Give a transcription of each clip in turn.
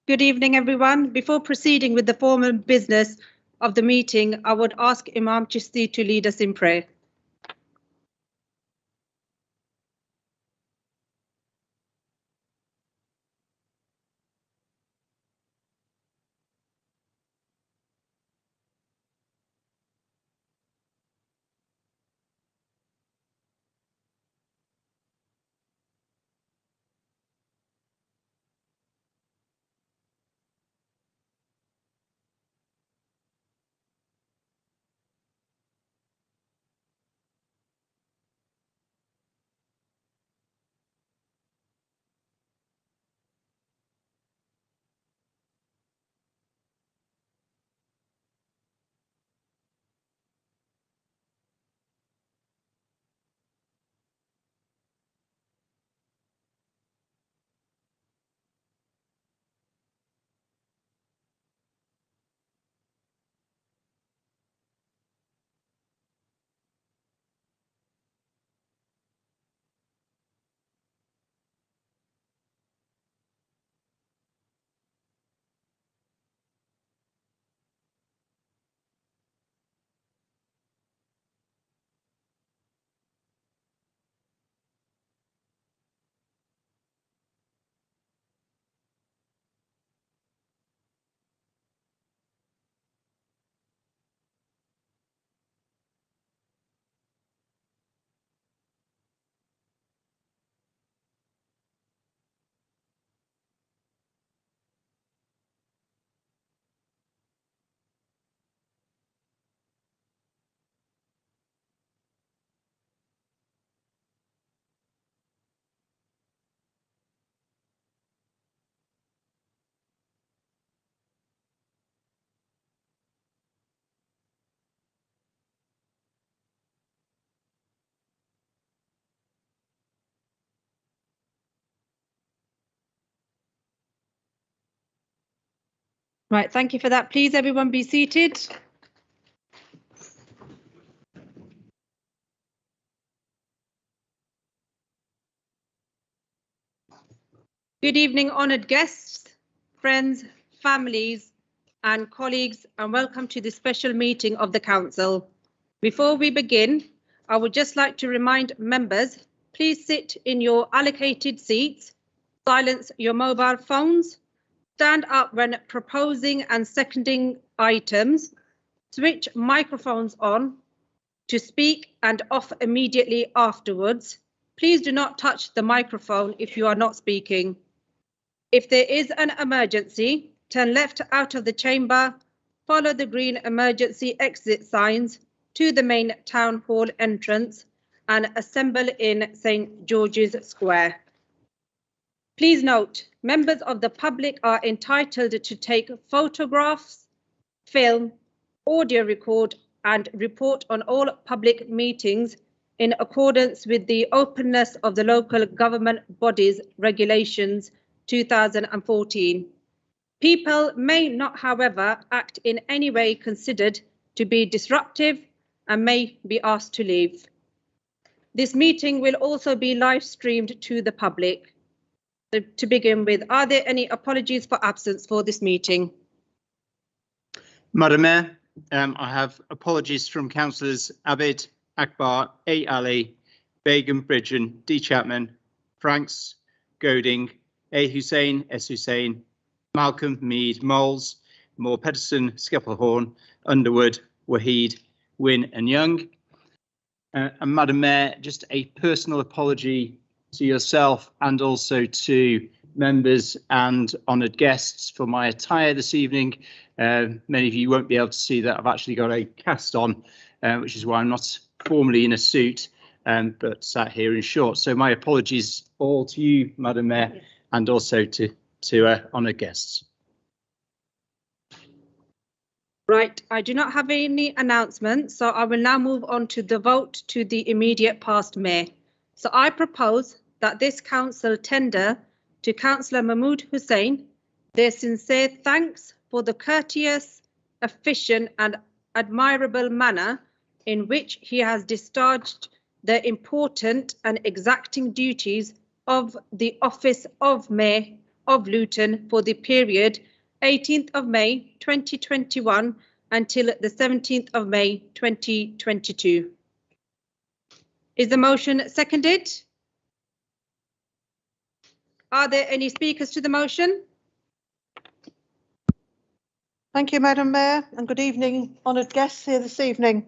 Good evening, everyone. Before proceeding with the formal business of the meeting, I would ask Imam Chishti to lead us in prayer. Right, thank you for that. Please, everyone be seated. Good evening, honoured guests, friends, families and colleagues, and welcome to this special meeting of the Council. Before we begin, I would just like to remind members, please sit in your allocated seats, silence your mobile phones, stand up when proposing and seconding items, switch microphones on to speak and off immediately afterwards. Please do not touch the microphone if you are not speaking. If there is an emergency, turn left out of the chamber, follow the green emergency exit signs to the main town hall entrance and assemble in St. George's Square. Please note, members of the public are entitled to take photographs, film, audio record and report on all public meetings in accordance with the openness of the local government bodies regulations 2014. People may not, however, act in any way considered to be disruptive and may be asked to leave. This meeting will also be live streamed to the public. So to begin with, are there any apologies for absence for this meeting? Madam Mayor, I have apologies from councillors Abid, Akbar, A. Ali, Begum, Bridgen, D. Chapman, Franks, Goding, A. Hussein, S. Hussein, Malcolm, Mead, Moles, Moore, Pedersen, Skeppelhorn, Underwood, Waheed, Wynne and Young. And Madam Mayor, just a personal apology to yourself and also to members and honoured guests for my attire this evening. Many of you won't be able to see that I've actually got a cast on, which is why I'm not formally in a suit, but sat here in shorts. So my apologies all to you, Madam Mayor, and also to honoured guests. Right, I do not have any announcements, so I will now move on to the vote to the immediate past mayor. So I propose that this council tender to Councillor Mahmood Hussain their sincere thanks for the courteous, efficient and admirable manner in which he has discharged the important and exacting duties of the office of mayor of Luton for the period 18th of May 2021 until the 17th of May 2022. Is the motion seconded? Are there any speakers to the motion? Thank you, Madam Mayor, and good evening, honoured guests here this evening.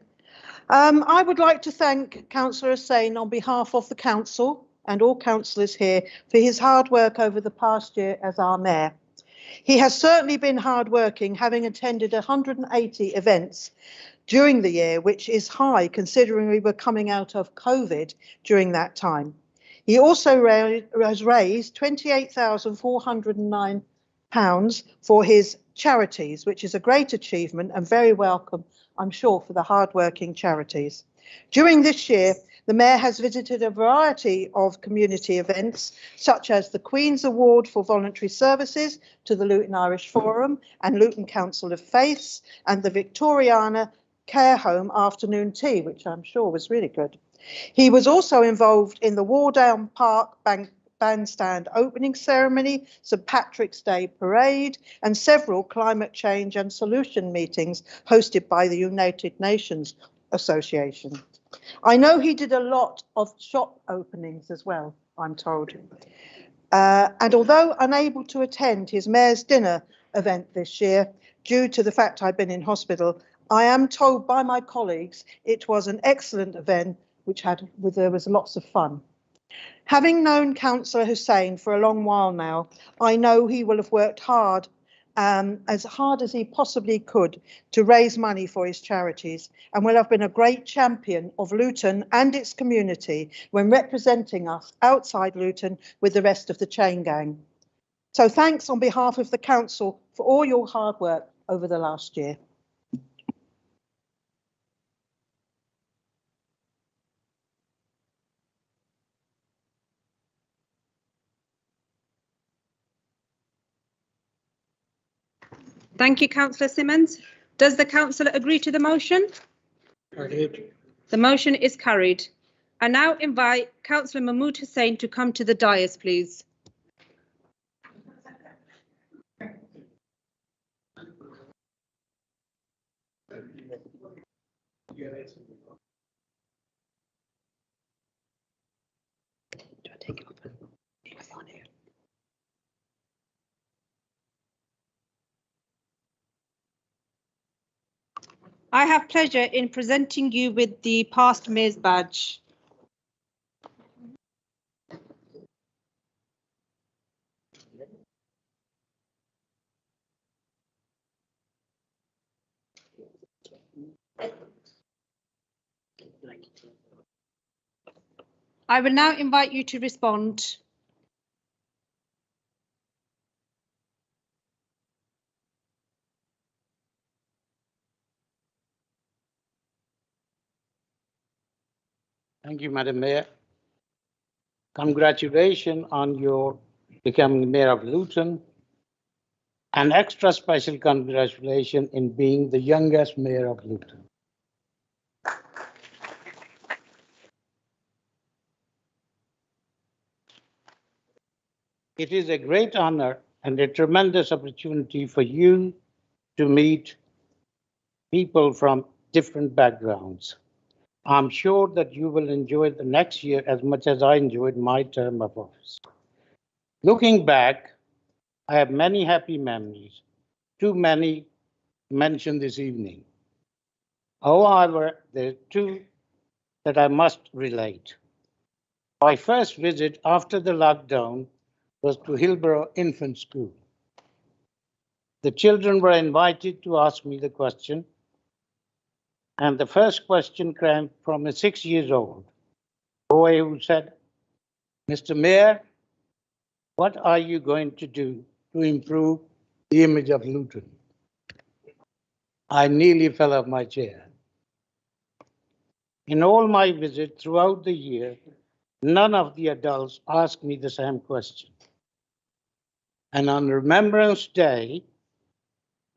I would like to thank Councillor Hussain on behalf of the Council and all councillors here for his hard work over the past year as our Mayor. He has certainly been hard working, having attended 180 events during the year, which is high considering we were coming out of COVID during that time. He also has raised £28,409 for his charities, which is a great achievement and very welcome, I'm sure, for the hard-working charities. During this year, the Mayor has visited a variety of community events, such as the Queen's Award for Voluntary Services to the Luton Irish Forum and Luton Council of Faiths, and the Victoriana Care Home afternoon tea, which I'm sure was really good. He was also involved in the Wardown Park Bandstand opening ceremony, St Patrick's Day parade, and several climate change and solution meetings hosted by the United Nations Association. I know he did a lot of shop openings as well, I'm told. And although unable to attend his Mayor's Dinner event this year due to the fact I've been in hospital, I am told by my colleagues it was an excellent event there was lots of fun. Having known Councillor Hussain for a long while now, I know he will have worked hard as he possibly could to raise money for his charities, and will have been a great champion of Luton and its community when representing us outside Luton with the rest of the chain gang. So thanks on behalf of the Council for all your hard work over the last year. Thank you, Councillor Simmons. Does the councillor agree to the motion? Agreed. The motion is carried. I now invite Councillor Mahmood Hussain to come to the dais, please. I have pleasure in presenting you with the past Mayor's badge. I will now invite you to respond. Thank you, Madam Mayor. Congratulations on your becoming Mayor of Luton. An extra special congratulations in being the youngest Mayor of Luton. It is a great honor and a tremendous opportunity for you to meet people from different backgrounds. I'm sure that you will enjoy the next year as much as I enjoyed my term of office. Looking back, I have many happy memories, too many mentioned this evening. However, there are two that I must relate. My first visit after the lockdown was to Hillborough Infant School. The children were invited to ask me the question, and the first question came from a 6-year-old boy who said, "Mr. Mayor, what are you going to do to improve the image of Luton?" I nearly fell off my chair. In all my visits throughout the year, none of the adults asked me the same question. And on Remembrance Day,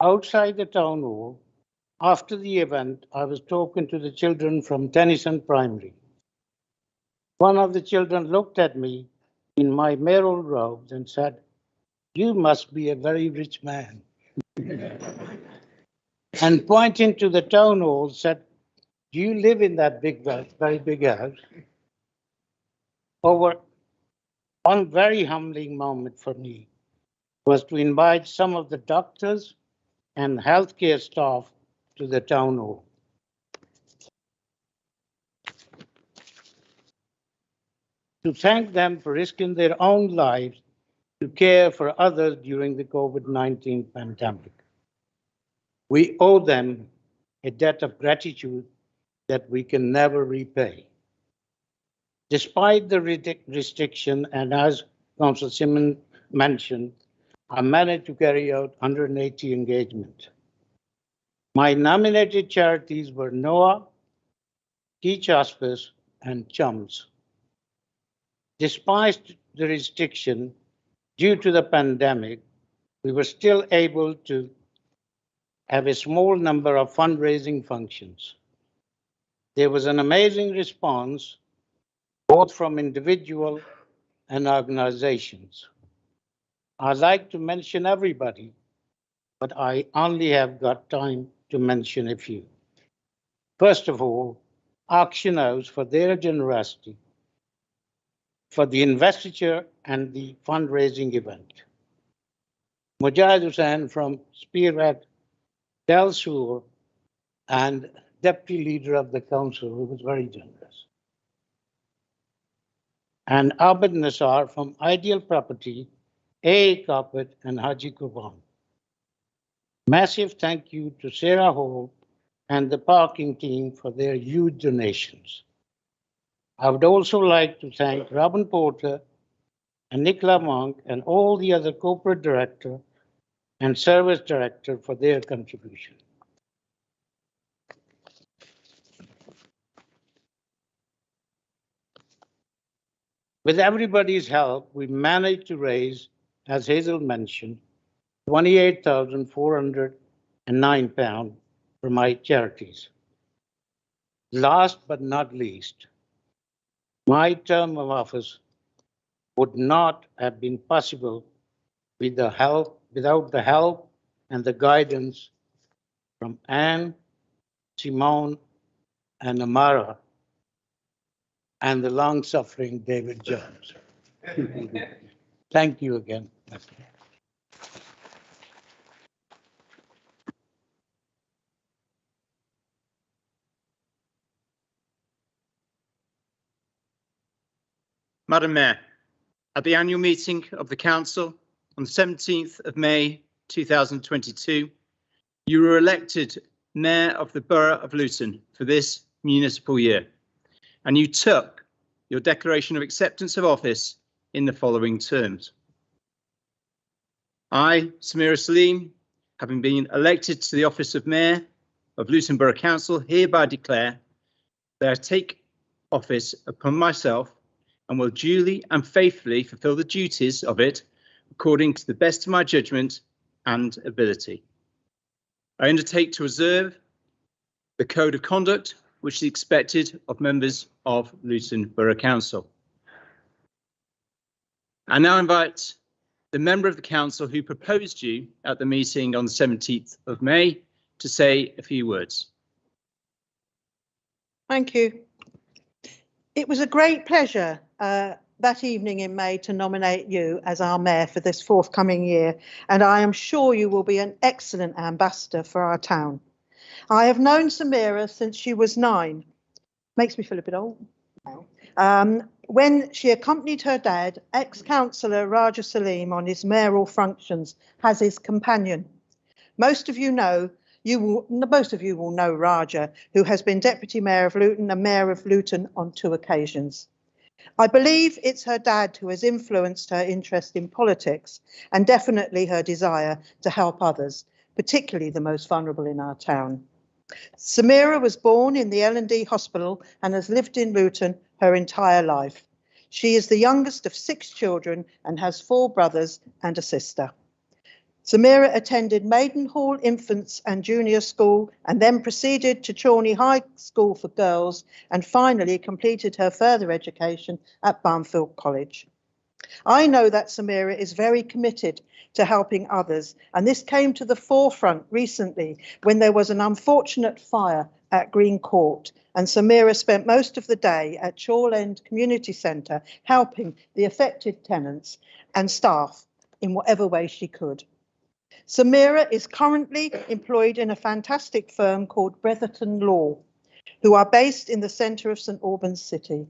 outside the town hall, after the event, I was talking to the children from Tennyson Primary. One of the children looked at me in my mayoral robes and said, You must be a very rich man. And pointing to the town hall, said, do you live in that very big house? One very humbling moment for me was to invite some of the doctors and healthcare staff to the town hall. To thank them for risking their own lives to care for others during the COVID-19 pandemic. We owe them a debt of gratitude that we can never repay. Despite the restriction, and as Councillor Simon mentioned, I managed to carry out 180 engagements. My nominated charities were NOAA, Teach Hospice, and CHUMS. Despite the restriction due to the pandemic, we were still able to have a small number of fundraising functions. There was an amazing response, both from individuals and organizations. I'd like to mention everybody, but I only have got time to mention a few. First of all, Auction House for their generosity for the investiture and the fundraising event. Mujahid Hussain from Spearhead Del Sur and Deputy Leader of the Council, who was very generous. And Abid Nassar from Ideal Property, A. Carpet, and Haji Quban. Massive thank you to Sarah Hall and the parking team for their huge donations. I would also like to thank Robin Porter and Nicola Monk and all the other corporate director and service director for their contribution. With everybody's help, we managed to raise, as Hazel mentioned, £28,409 for my charities. Last but not least, my term of office would not have been possible without the help and the guidance from Anne, Simone, and Amara, and the long-suffering David Jones. Thank you again. Madam Mayor, at the annual meeting of the Council on the 17th of May 2022, you were elected Mayor of the Borough of Luton for this municipal year, and you took your declaration of acceptance of office in the following terms. I, Samira Salim, having been elected to the office of Mayor of Luton Borough Council, hereby declare that I take office upon myself and will duly and faithfully fulfil the duties of it according to the best of my judgment and ability. I undertake to observe the code of conduct which is expected of members of Luton Borough Council. I now invite the member of the council who proposed you at the meeting on the 17th of May to say a few words. Thank you. It was a great pleasure that evening in May to nominate you as our mayor for this forthcoming year, and I am sure you will be an excellent ambassador for our town. I have known Samira since she was 9. Makes me feel a bit old now. When she accompanied her dad, ex-councillor Raja Salim, on his mayoral functions as his companion. Most of you will know Raja, who has been Deputy Mayor of Luton and Mayor of Luton on 2 occasions. I believe it's her dad who has influenced her interest in politics and definitely her desire to help others, particularly the most vulnerable in our town. Samira was born in the L&D hospital and has lived in Luton her entire life. She is the youngest of 6 children and has 4 brothers and a sister. Samira attended Maidenhall Infants and Junior School and then proceeded to Chorney High School for Girls and finally completed her further education at Barnfield College. I know that Samira is very committed to helping others, and this came to the forefront recently when there was an unfortunate fire at Green Court, and Samira spent most of the day at Chorl End Community Centre helping the affected tenants and staff in whatever way she could. Samira is currently employed in a fantastic firm called Bretherton Law, who are based in the centre of St Albans City.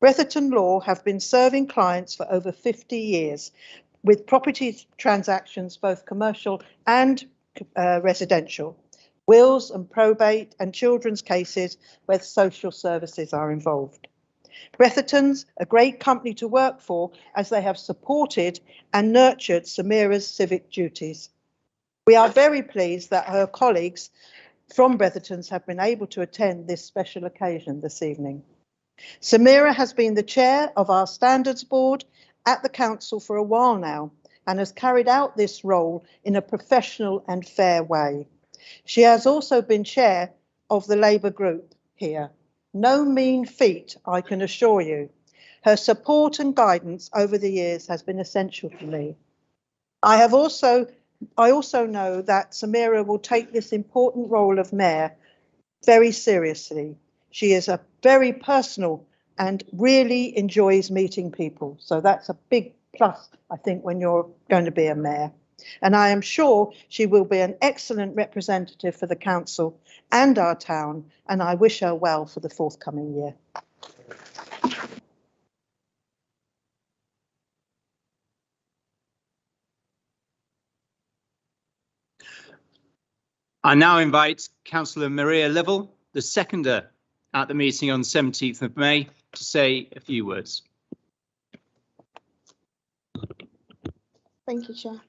Bretherton Law have been serving clients for over 50 years with property transactions, both commercial and residential, wills and probate and children's cases where social services are involved. Bretherton's a great company to work for as they have supported and nurtured Samira's civic duties. We are very pleased that her colleagues from Bretherton's have been able to attend this special occasion this evening. Samira has been the chair of our standards board at the council for a while now and has carried out this role in a professional and fair way. She has also been chair of the Labour group here. No mean feat, I can assure you. Her support and guidance over the years has been essential to me. I also know that Samira will take this important role of mayor very seriously. She is a very personal and really enjoys meeting people. So that's a big plus, I think, when you're going to be a mayor. And I am sure she will be an excellent representative for the council and our town, and I wish her well for the forthcoming year. I now invite Councillor Maria Level, the seconder at the meeting on 17th of May, to say a few words. Thank you, Chair.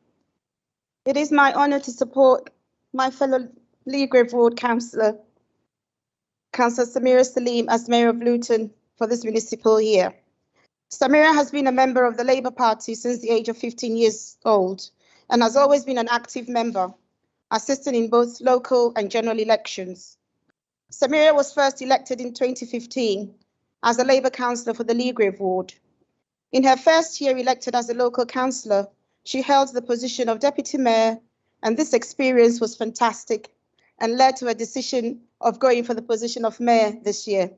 It is my honour to support my fellow Leagrave Ward Councillor, Councillor Samira Salim, as Mayor of Luton for this municipal year. Samira has been a member of the Labour Party since the age of 15 years old and has always been an active member, assisting in both local and general elections. Samira was first elected in 2015 as a Labour councillor for the Leagrave Ward. In her first year elected as a local councillor, she held the position of deputy mayor, and this experience was fantastic and led to a decision of going for the position of mayor this year.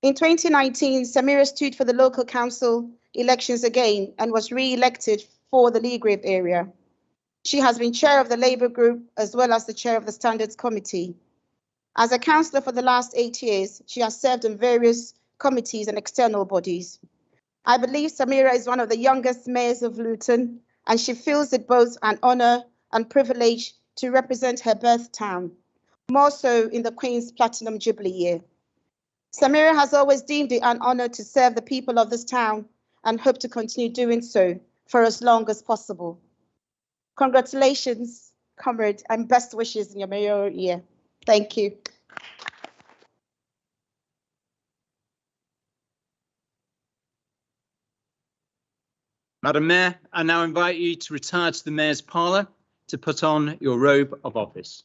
In 2019, Samira stood for the local council elections again and was re-elected for the Leagrave area. She has been chair of the Labour group as well as the chair of the Standards Committee. As a councillor for the last 8 years, she has served in various committees and external bodies. I believe Samira is one of the youngest mayors of Luton, and she feels it both an honour and privilege to represent her birth town, more so in the Queen's Platinum Jubilee year. Samira has always deemed it an honour to serve the people of this town and hope to continue doing so for as long as possible. Congratulations, comrade, and best wishes in your mayoral year. Thank you. Madam Mayor, I now invite you to retire to the Mayor's Parlour to put on your robe of office.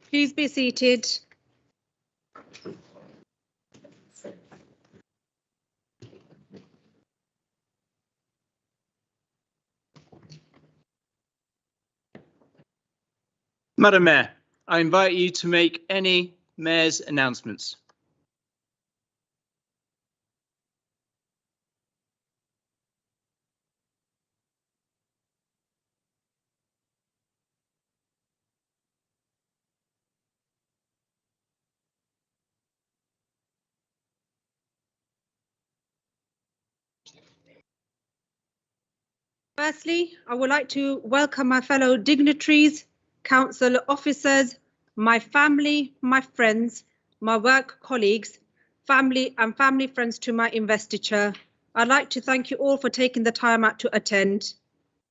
Please be seated. Madam Mayor, I invite you to make any Mayor's announcements. Firstly, I would like to welcome my fellow dignitaries, council officers, my family, my friends, my work colleagues, family and family friends to my investiture. I'd like to thank you all for taking the time out to attend.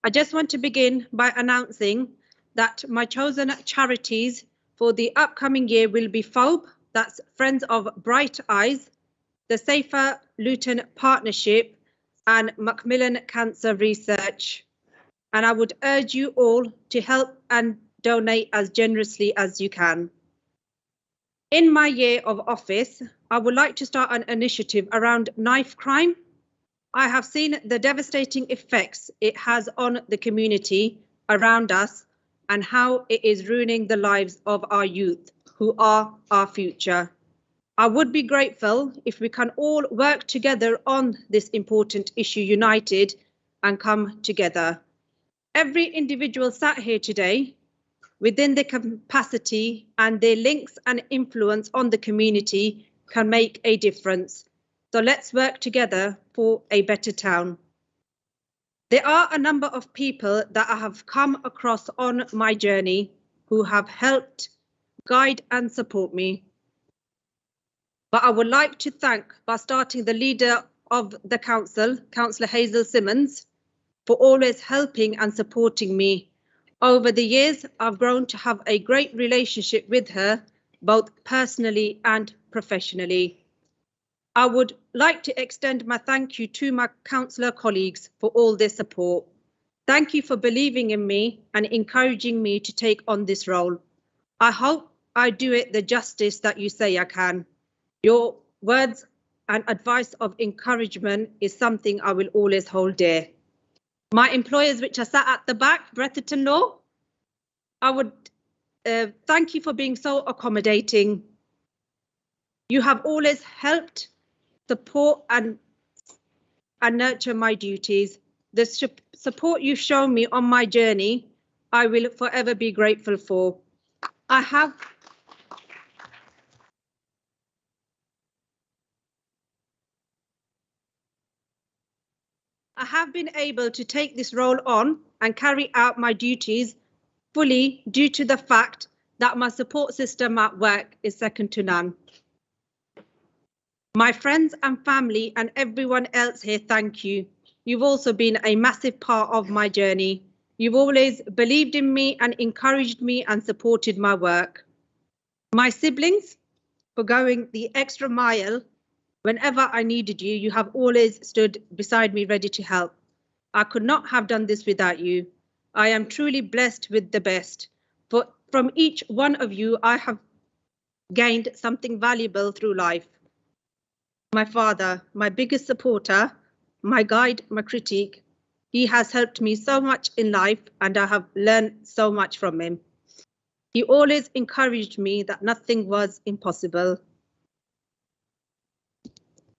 I just want to begin by announcing that my chosen charities for the upcoming year will be FOB, that's Friends of Bright Eyes, the Safer Luton Partnership, and Macmillan Cancer Research. And I would urge you all to help and donate as generously as you can. In my year of office, I would like to start an initiative around knife crime. I have seen the devastating effects it has on the community around us and how it is ruining the lives of our youth, who are our future. I would be grateful if we can all work together on this important issue united and come together. Every individual sat here today within their capacity and their links and influence on the community can make a difference. So let's work together for a better town. There are a number of people that I have come across on my journey who have helped, guide and support me. But I would like to thank, by starting the leader of the council, Councillor Hazel Simmons, for always helping and supporting me. Over the years, I've grown to have a great relationship with her, both personally and professionally. I would like to extend my thank you to my councillor colleagues for all their support. Thank you for believing in me and encouraging me to take on this role. I hope I do it the justice that you say I can. Your words and advice of encouragement is something I will always hold dear. My employers, which are sat at the back, Bretherton Law, I would thank you for being so accommodating. You have always helped, support and nurture my duties. The support you've shown me on my journey, I will forever be grateful for. I have been able to take this role on and carry out my duties fully due to the fact that my support system at work is second to none. My friends and family and everyone else here, thank you. You've also been a massive part of my journey. You've always believed in me and encouraged me and supported my work. My siblings, for going the extra mile. Whenever I needed you, you have always stood beside me ready to help. I could not have done this without you. I am truly blessed with the best. But from each one of you, I have gained something valuable through life. My father, my biggest supporter, my guide, my critique. He has helped me so much in life and I have learned so much from him. He always encouraged me that nothing was impossible.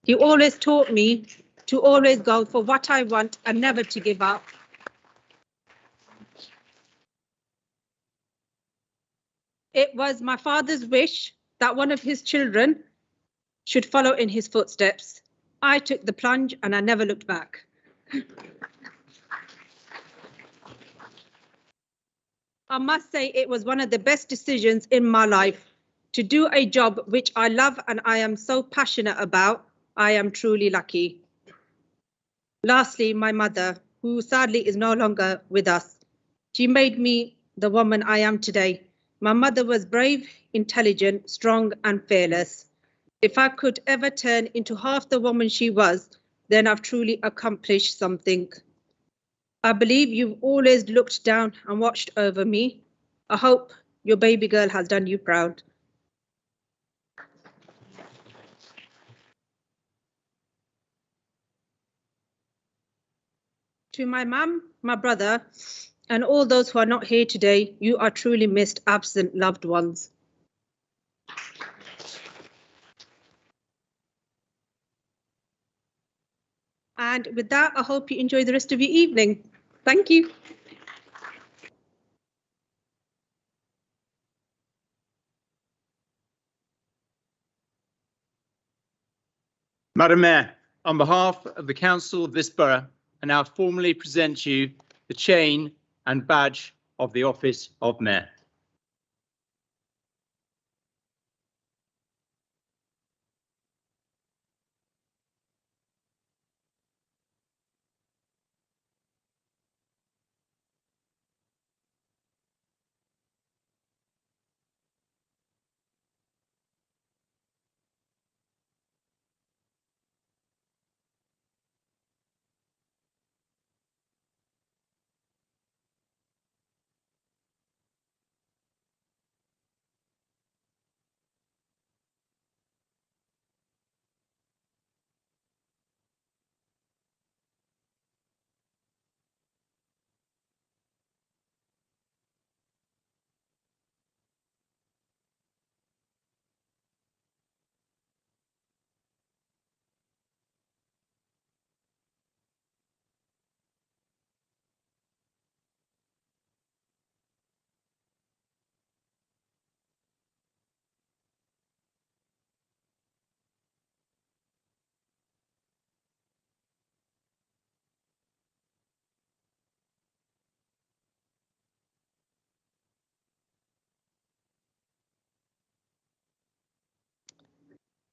He always taught me to always go for what I want and never to give up. It was my father's wish that one of his children should follow in his footsteps. I took the plunge and I never looked back. I must say it was one of the best decisions in my life to do a job which I love and I am so passionate about. I am truly lucky. Lastly, my mother, who sadly is no longer with us. She made me the woman I am today. My mother was brave, intelligent, strong and fearless. If I could ever turn into half the woman she was, then I've truly accomplished something. I believe you've always looked down and watched over me. I hope Your baby girl has done you proud. To my mum, my brother, and all those who are not here today, you are truly missed, absent loved ones. And with that, I hope you enjoy the rest of your evening. Thank you. Madam Mayor, on behalf of the council of this borough, I now formally present you the chain and badge of the office of Mayor.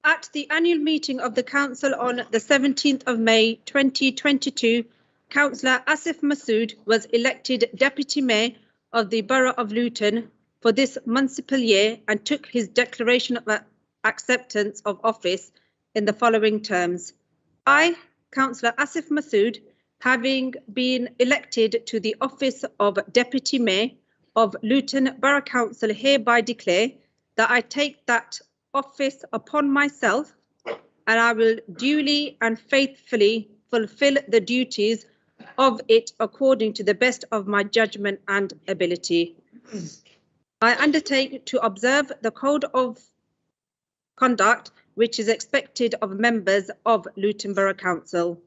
At the annual meeting of the Council on the 17th of May 2022, Councillor Asif Masood was elected Deputy Mayor of the Borough of Luton for this municipal year and took his declaration of acceptance of office in the following terms. I, Councillor Asif Masood, having been elected to the office of Deputy Mayor of Luton Borough Council, hereby declare that I take that office upon myself, and I will duly and faithfully fulfil the duties of it according to the best of my judgment and ability. I undertake to observe the code of conduct which is expected of members of Luton Borough Council.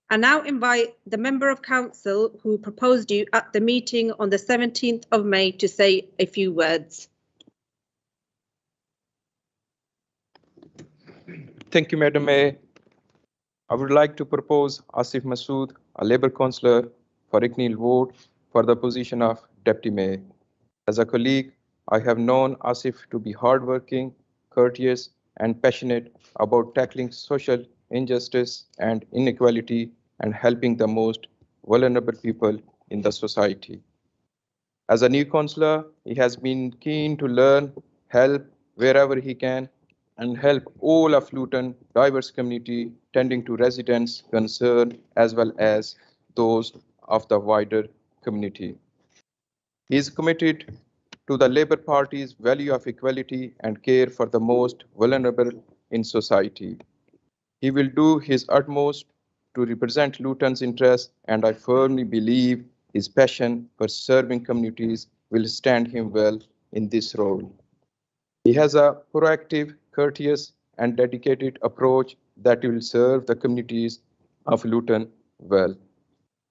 I now invite the Member of Council who proposed you at the meeting on the 17th of May to say a few words. Thank you, Madam Mayor. I would like to propose Asif Masood, a Labour councillor for Icknield Ward, for the position of Deputy Mayor. As a colleague, I have known Asif to be hardworking, courteous, and passionate about tackling social injustice and inequality and helping the most vulnerable people in the society. As a new councillor, he has been keen to learn, help wherever he can, and help all of Luton diverse community tending to residents' concern as well as those of the wider community. He is committed to the Labour Party's value of equality and care for the most vulnerable in society. He will do his utmost to represent Luton's interests, and I firmly believe his passion for serving communities will stand him well in this role. He has a proactive, courteous, and dedicated approach that will serve the communities of Luton well.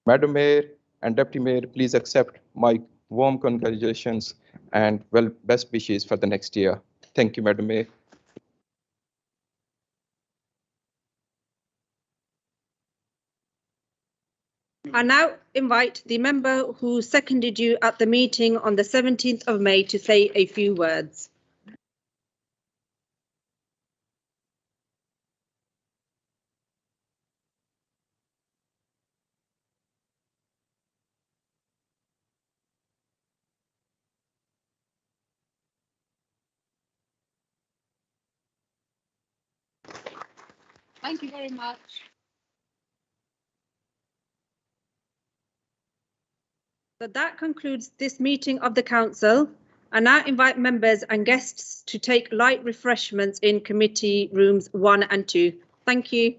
Madam Mayor and Deputy Mayor, please accept my warm congratulations and best wishes for the next year. Thank you, Madam Mayor. I now invite the member who seconded you at the meeting on the 17th of May to say a few words. Thank you very much. So that concludes this meeting of the council. I now invite members and guests to take light refreshments in committee rooms 1 and 2. Thank you.